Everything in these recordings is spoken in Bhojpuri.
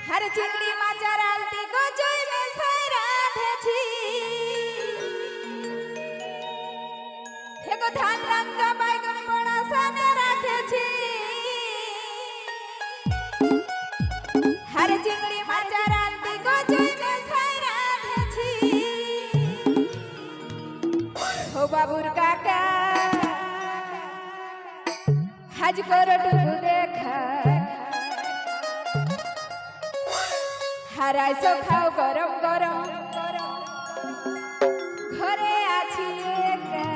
हर चिंगड़ी माचा रालती गोजोई में सारा भेजी हेगो धान रंगा बैगन बड़ा सने राखे छी हर चिंगड़ी माचा रालती गोजोई में सारा भेजी हो बाबूर काका हज कोरटू देखा হারাই সব খাও গরম গরম ঘরে আছি একা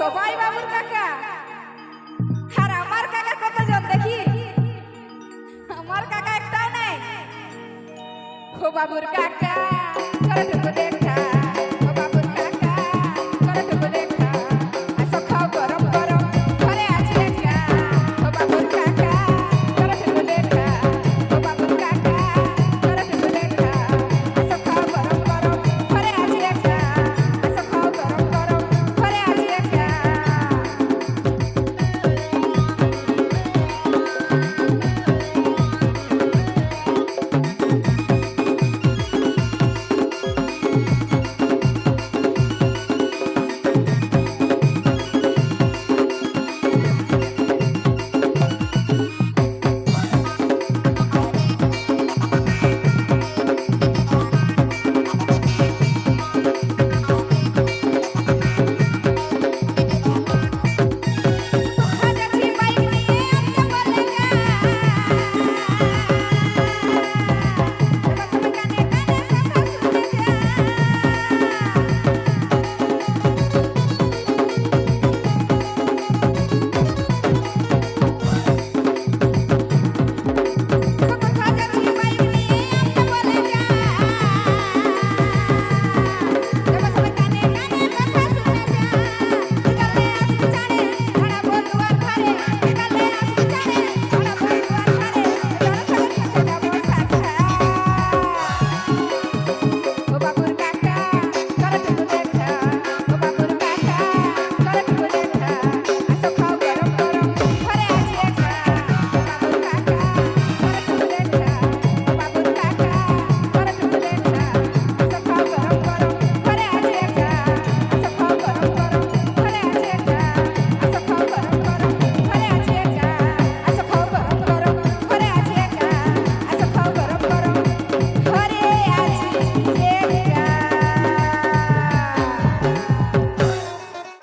সবাই বাবুর কাকা আর আমার কাকা কতজন দেখি আমার কাকা একটাও নাই ও বাবুর কাকা চলো দেখা